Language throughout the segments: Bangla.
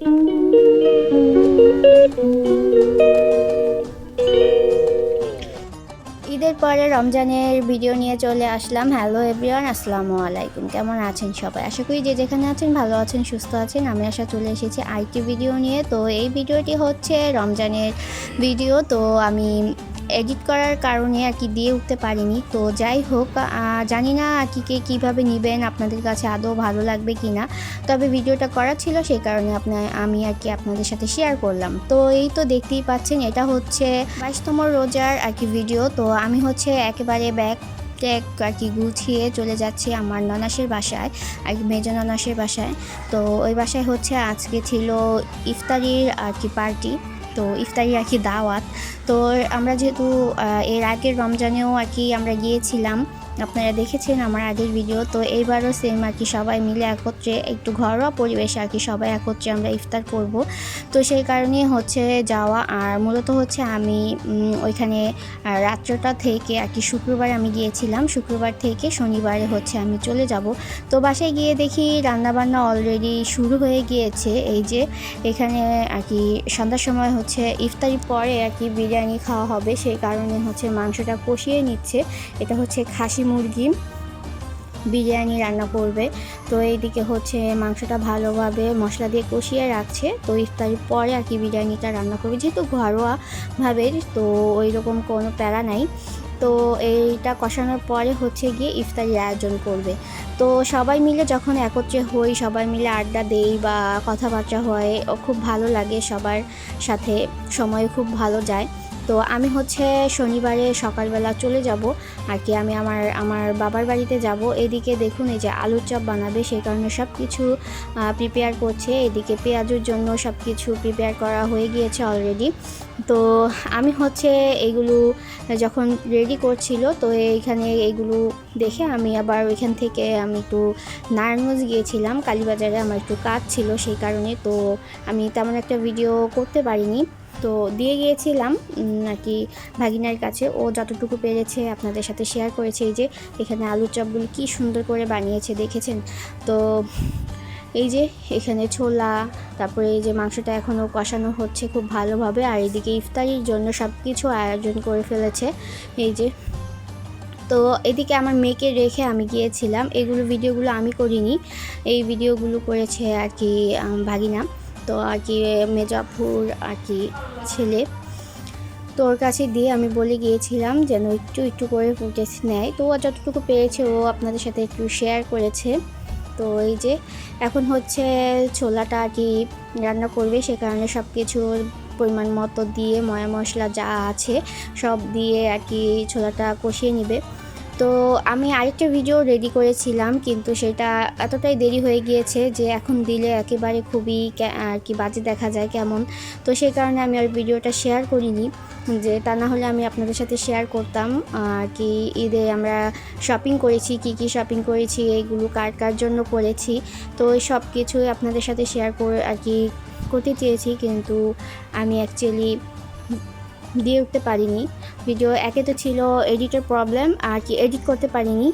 ঈদের পরে রমজানের ভিডিও নিয়ে চলে আসলাম। হ্যালো এভরিওয়ান, আসসালামু আলাইকুম। কেমন আছেন সবাই? আশা করি যে যেখানে আছেন ভালো আছেন, সুস্থ আছেন। আমি চলে এসেছি আরেকটি ভিডিও নিয়ে। তো এই ভিডিওটি হচ্ছে রমজানের ভিডিও। তো আমি এডিট করার কারণে আর কি দিয়ে উঠতে পারিনি। তো যাই হোক, জানি না আর কি কে কীভাবে নেবেন, আপনাদের কাছে আদৌ ভালো লাগবে কি না। তবে ভিডিওটা করা ছিল, সেই কারণে আমি আর কি আপনাদের সাথে শেয়ার করলাম। তো এই তো দেখতেই পাচ্ছেন, এটা হচ্ছে 22তম রোজার আর কি ভিডিও। তো আমি হচ্ছে একেবারে ব্যাগ ট্যাগ আর কি গুছিয়ে চলে যাচ্ছি আমার ননাসের বাসায়, আর কি মেজো ননাসের বাসায়। তো ওই বাসায় হচ্ছে আজকে ছিল ইফতারির আর কি পার্টি, তো ইফতারি আর কি দাওয়াত। তো আমরা যেহেতু এর আগের রমজানেও আর কি আমরা গিয়েছিলাম, আপনারা দেখেছেন আমার আগের ভিডিও। তো এইবারও সেম আর কি সবাই মিলে একত্রে একটু ঘরোয়া পরিবেশে আর কি সবাই একত্রে আমরা ইফতার করব। তো সেই কারণেই হচ্ছে যাওয়া। আর মূলত হচ্ছে আমি ওইখানে রাত্রটা থেকে আর কি শুক্রবার আমি গিয়েছিলাম, শুক্রবার থেকে শনিবারে হচ্ছে আমি চলে যাব। তো বাসায় গিয়ে দেখি রান্নাবান্না অলরেডি শুরু হয়ে গিয়েছে। এই যে এখানে আর কি সন্ধ্যার সময় হচ্ছে ইফতারি পরে আর কি বিরিয়ানি খাওয়া হবে, সেই কারণে হচ্ছে মাংসটা কষিয়ে নিচ্ছে। এটা হচ্ছে খাসি মুরগি বিরিয়ানি রান্না করবে। তো এইদিকে হচ্ছে মাংসটা ভালোভাবে মশলা দিয়ে কষিয়ে রাখছে। তো ইফতারির পরে আর কি বিরিয়ানিটা রান্না করবে, যেহেতু ঘরোয়াভাবে, তো ওই রকম কোনো প্যারা নাই। তো এইটা কষানোর পরে হচ্ছে গিয়ে ইফতারির আয়োজন করবে। তো সবাই মিলে যখন একত্রে হই, সবাই মিলে আড্ডা দেই বা কথাবার্তা হয়, খুব ভালো লাগে, সবার সাথে সময় খুব ভালো যায়। তো আমি হচ্ছে শনিবারে সকালবেলা চলে যাব আর কি, আমি আমার বাবার বাড়িতে যাব। এদিকে দেখুন, এই যে আলুর চপ বানাবে, সেই কারণে সব কিছু প্রিপেয়ার করছে। এদিকে পেঁয়াজের জন্য সব কিছু প্রিপেয়ার করা হয়ে গিয়েছে অলরেডি। তো আমি হচ্ছে এইগুলো যখন রেডি করছিল, তো এইখানে এইগুলো দেখে আমি আবার ওইখান থেকে আমি একটু নারায়ণগঞ্জ গিয়েছিলাম, কালীবাজারে আমার একটু কাজ ছিল, সেই কারণে তো আমি তেমন একটা ভিডিও করতে পারিনি। তো দিয়ে গিয়েছিলাম আর কি ভাগিনার কাছে, ও যতটুকু পেরেছে আপনাদের সাথে শেয়ার করেছে। এই যে এখানে আলুর চপগুলো কি সুন্দর করে বানিয়েছে, দেখেছেন? তো এই যে এখানে ছোলা, তারপরে এই যে মাংসটা এখনও কষানো হচ্ছে খুব ভালোভাবে। আর এদিকে ইফতারির জন্য সব কিছু আয়োজন করে ফেলেছে। এই যে, তো এদিকে আমার মেয়েকে রেখে আমি গিয়েছিলাম। এগুলো ভিডিওগুলো আমি করিনি, এই ভিডিওগুলো করেছে আর কি ভাগিনা। তো আর কি মেজাফুর আর কি ছেলে, তো ওর কাছে দিয়ে আমি বলে গিয়েছিলাম যেন একটু একটু করে ফুটেজ নেয়। তো ও যতটুকু পেরেছে ও আপনাদের সাথে একটু শেয়ার করেছে। তো এই যে এখন হচ্ছে ছোলাটা আর কি রান্না করবে, সে কারণে সব কিছু পরিমাণ মতো দিয়ে ময়া মশলা যা আছে সব দিয়ে আর কি ছোলাটা কষিয়ে নেবে। তো আমি আরেকটা ভিডিও রেডি করেছিলাম, কিন্তু সেটা এতটাই দেরি হয়ে গিয়েছে যে এখন দিলে একেবারে খুবই আর কি বাজে দেখা যায় কেমন। তো সেই কারণে আমি আর ভিডিওটা শেয়ার করিনি, যে তা না হলে আমি আপনাদের সাথে শেয়ার করতাম আর কি ঈদে আমরা শপিং করেছি, কি কি শপিং করেছি, এইগুলো কার কার জন্য করেছি। তো ওই সব কিছুই আপনাদের সাথে শেয়ার করে আর কি করতে চেয়েছি, কিন্তু আমি অ্যাকচুয়ালি দিয়ে উঠতে পারিনি ভিডিও। একে তো ছিল এডিটের প্রবলেম আর কি, এডিট করতে পারিনি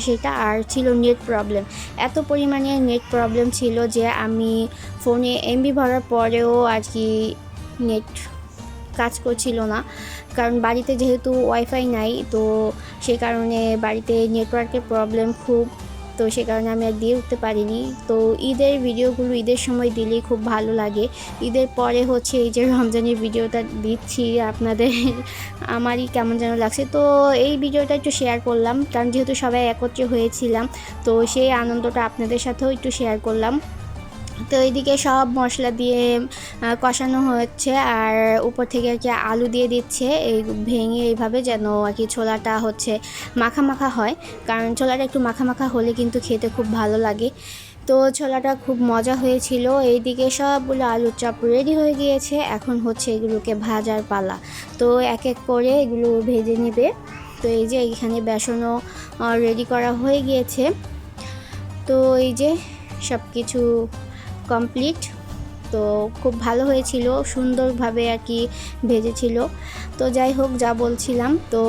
সেটা, আর ছিল নেট প্রবলেম। এত পরিমাণে নেট প্রবলেম ছিল যে আমি ফোনে এমবি ভরার পরেও আর কি নেট কাজ করছিল না, কারণ বাড়িতে যেহেতু ওয়াইফাই নাই, তো সেই কারণে বাড়িতে নেটওয়ার্কের প্রবলেম খুব। তো সে কারণে আমি আর দিয়ে উঠতে পারিনি। তো ঈদের ভিডিওগুলো ঈদের সময় দিলেই খুব ভালো লাগে। ঈদের পরে হচ্ছে এই যে রমজানের ভিডিওটা দিচ্ছি আপনাদের, আমারই কেমন যেন লাগছে। তো এই ভিডিওটা একটু শেয়ার করলাম, কারণ যেহেতু সবাই একত্রে হয়েছিলাম, তো সেই আনন্দটা আপনাদের সাথেও একটু শেয়ার করলাম। তো এইদিকে সব মশলা দিয়ে কষানো হচ্ছে, আর উপর থেকে আর কি আলু দিয়ে দিচ্ছে এই ভেঙে, এইভাবে যেন আর কি ছোলাটা হচ্ছে মাখা মাখা হয়, কারণ ছোলাটা একটু মাখা মাখা হলে কিন্তু খেতে খুব ভালো লাগে। তো ছোলাটা খুব মজা হয়েছিল। এইদিকে সবগুলো আলুর চপ রেডি হয়ে গিয়েছে, এখন হচ্ছে এগুলোকে ভাজার পালা। তো এক এক করে এগুলো ভেজে নেবে। তো এই যে এখানে বেসনও রেডি করা হয়ে গিয়েছে। তো এই যে সব কিছু কমপ্লিট। তো খুব ভালো হয়েছিল, সুন্দরভাবে আর কি ভেজেছিল। তো যাই হোক, যা বলছিলাম, তো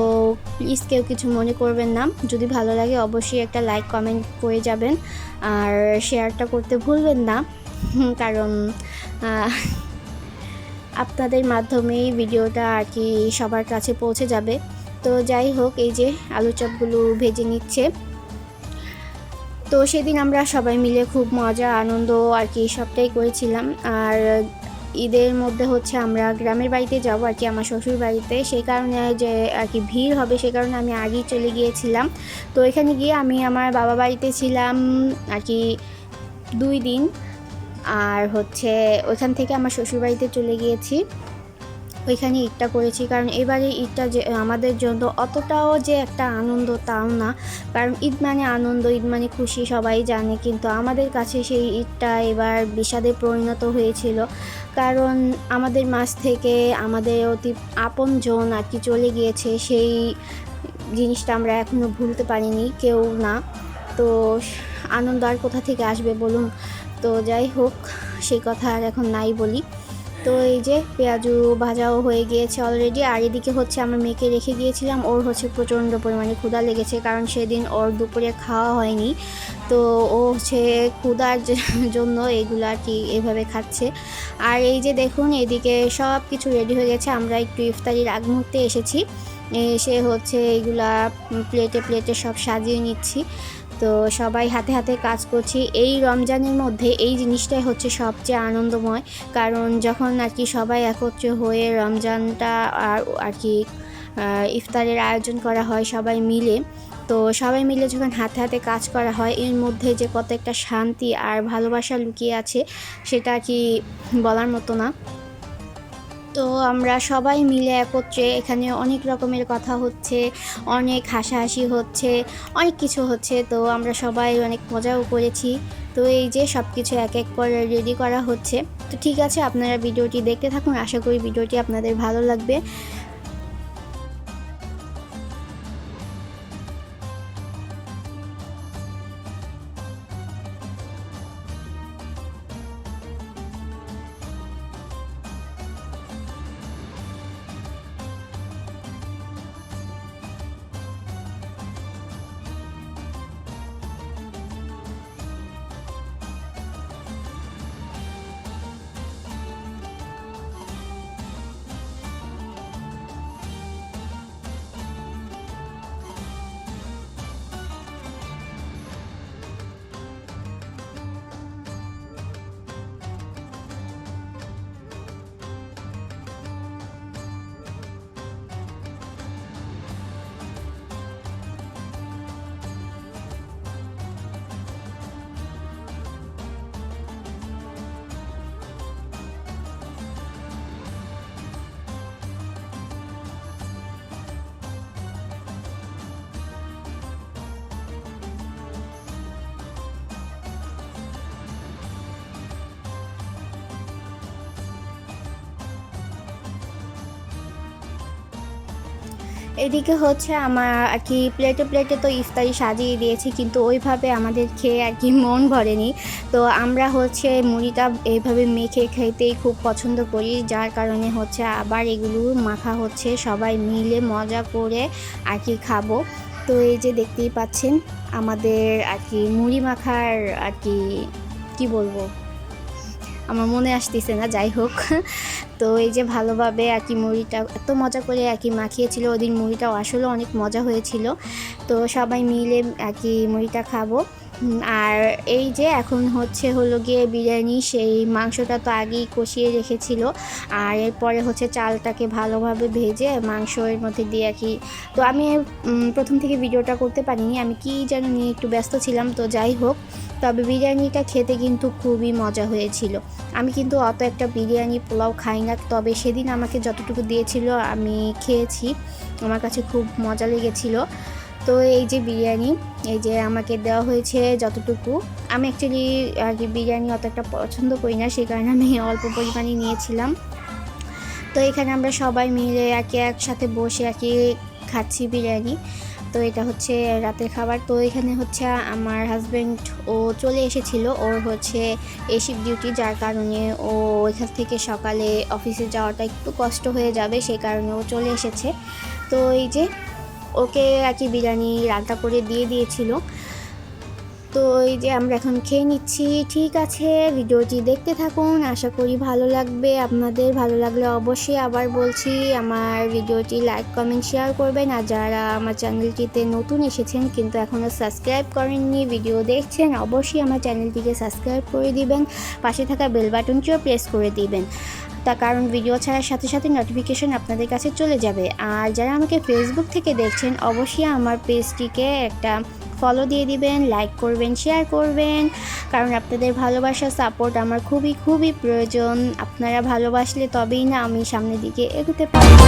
প্লিজ কেউ কিছু মনে করবেন না, যদি ভালো লাগে অবশ্যই একটা লাইক কমেন্ট করে যাবেন, আর শেয়ারটা করতে ভুলবেন না, কারণ আপনাদের মাধ্যমেই ভিডিওটা আর কি সবার কাছে পৌঁছে যাবে। তো যাই হোক, এই যে আলুর চপগুলো ভেজে নিচ্ছে। তো সেদিন আমরা সবাই মিলে খুব মজা আনন্দ আর কি সবটাই করেছিলাম। আর ঈদের মধ্যে হচ্ছে আমরা গ্রামের বাড়িতে যাব আর কি, আমার শ্বশুর বাড়িতে। সেই কারণে যে আর কি ভিড় হবে সে কারণে আমি আগেই চলে গিয়েছিলাম। তো এখানে গিয়ে আমি আমার বাবা বাড়িতে ছিলাম আর কি 2 দিন। আর হচ্ছে ওইখান থেকে আমার শ্বশুর বাড়িতে চলে গিয়েছি, ওইখানে ঈদটা করেছি। কারণ এবারে ঈদটা যে আমাদের জন্য অতটাও যে একটা আনন্দ তাও না, কারণ ঈদ মানে আনন্দ, ঈদ মানে খুশি, সবাই জানে। কিন্তু আমাদের কাছে সেই ঈদটা এবার বিষাদে পরিণত হয়েছিল, কারণ আমাদের মাঝ থেকে আমাদের অতি আপনজন আর কি চলে গিয়েছে। সেই জিনিসটা আমরা এখনও ভুলতে পারিনি, কেউ না। তো আনন্দ আর কোথা থেকে আসবে বলুন। তো যাই হোক, সেই কথা আর এখন নাই বলি। তো এই যে পেঁয়াজু ভাজাও হয়ে গিয়েছে অলরেডি। আর এদিকে হচ্ছে আমার মেয়েকে রেখে গিয়েছিলাম, ওর হচ্ছে প্রচণ্ড পরিমাণে ক্ষুধা লেগেছে, কারণ সেদিন ওর দুপুরে খাওয়া হয়নি। তো ও হচ্ছে ক্ষুধার জন্য এগুলো আর কি এভাবে খাচ্ছে। আর এই যে দেখুন, এদিকে সব কিছু রেডি হয়ে গেছে, আমরা একটু ইফতারির আগ মুহূর্তে এসেছি। এসে হচ্ছে এইগুলা প্লেটে প্লেটে সব সাজিয়ে নিচ্ছি। তো সবাই হাতে হাতে কাজ করছি। এই রমজানের মধ্যে এই জিনিসটাই হচ্ছে সবচেয়ে আনন্দময়, কারণ যখন আর কি সবাই একত্রে হয়ে রমজানটা আর কি ইফতারের আয়োজন করা হয় সবাই মিলে। তো সবাই মিলে যখন হাতে হাতে কাজ করা হয়, এর মধ্যে যে কত একটা শান্তি আর ভালোবাসা লুকিয়ে আছে সেটা কি বলার মতো না। তো আমরা সবাই মিলে একত্রে এখানে অনেক রকমের কথা হচ্ছে, অনেক হাসাহাসি হচ্ছে, অনেক কিছু হচ্ছে। তো আমরা সবাই অনেক মজাও করেছি। তো এই যে সব কিছু এক এক করে রেডি করা হচ্ছে। তো ঠিক আছে, আপনারা ভিডিওটি দেখতে থাকুন, আশা করি ভিডিওটি আপনাদের ভালো লাগবে। এদিকে হচ্ছে আমার আর কি প্লেটে প্লেটে তো ইফতারি সাজিয়ে দিয়েছি, কিন্তু ওইভাবে আমাদের খেয়ে আর কি মন ভরেনি। তো আমরা হচ্ছে মুড়িটা এইভাবে মেখে খেতেই খুব পছন্দ করি, যার কারণে হচ্ছে আবার এগুলো মাখা হচ্ছে, সবাই মিলে মজা করে আর কি খাবো। তো এই যে দেখতেই পাচ্ছেন আমাদের আর কি মুড়ি মাখার আর কি কী বলবো, আমার মনে আসতেছে না, যাই হোক। তো এই যে ভালোভাবে আর কি মুড়িটা এত মজা করে আর কি মাখিয়েছিল, ওদিন মুড়িটাও আসলে অনেক মজা হয়েছিল। তো সবাই মিলে আর কি মুড়িটা খাবো। আর এই যে এখন হলো গিয়ে বিরিয়ানি, সেই মাংসটা তো আগেই কষিয়ে রেখেছিল। আর এরপরে হচ্ছে চালটাকে ভালোভাবে ভেজে মাংসের মধ্যে দিয়ে আর কি। তো আমি প্রথম থেকে ভিডিওটা করতে পারিনি, আমি কি যেন নিয়ে একটু ব্যস্ত ছিলাম। তো যাই হোক, তবে বিরিয়ানিটা খেতে কিন্তু খুবই মজা হয়েছিল। আমি কিন্তু অত একটা বিরিয়ানি পোলাও খাই না, তবে সেদিন আমাকে যতটুকু দিয়েছিল আমি খেয়েছি, আমার কাছে খুব মজা লেগেছিল। তো এই যে বিরিয়ানি, এই যে আমাকে দেওয়া হয়েছে যতটুকু। আমি অ্যাকচুয়ালি আর কি বিরিয়ানি অত একটা পছন্দ করি না, সেই কারণে আমি অল্প পরিমাণে নিয়েছিলাম। তো এখানে আমরা সবাই মিলে আর কি একসাথে বসে আর কি খাচ্ছি বিরিয়ানি। তো এটা হচ্ছে রাতের খাবার। তো এখানে হচ্ছে আমার হাজব্যান্ড ও চলে এসেছিল, ওর হচ্ছে শিফট ডিউটি, যার কারণে ও ওইখান থেকে সকালে অফিসে যাওয়াটা একটু কষ্ট হয়ে যাবে, সেই কারণে ও চলে এসেছে। তো এই যে ওকে আর কি বিরিয়ানি রান্না করে দিয়ে দিয়েছিল। তো এই যে আমরা এখন খেয়ে নিচ্ছি। ঠিক আছে, ভিডিওটি দেখতে থাকুন, আশা করি ভালো লাগবে আপনাদের। ভালো লাগলে অবশ্যই আবার বলছি আমার ভিডিওটি লাইক কমেন্ট শেয়ার করবেন। আর যারা আমার চ্যানেলটিতে নতুন এসেছেন কিন্তু এখনও সাবস্ক্রাইব করেননি, ভিডিও দেখছেন, অবশ্যই আমার চ্যানেলটিকে সাবস্ক্রাইব করে দিবেন, পাশে থাকা বেল বাটনটিও প্রেস করে দিবেন, তার কারণ ভিডিও ছাড়ার সাথে সাথে নোটিফিকেশন আপনাদের কাছে চলে যাবে। আর যারা আমাকে ফেসবুক থেকে দেখছেন অবশ্যই আমার পেজটিকে একটা ফলো দিয়ে দিবেন, লাইক করবেন, শেয়ার করবেন, কারণ আপনাদের ভালোবাসা সাপোর্ট আমার খুবই খুবই প্রয়োজন। আপনারা ভালোবাসলে তবেই না আমি সামনের দিকে এগোতে পারবো।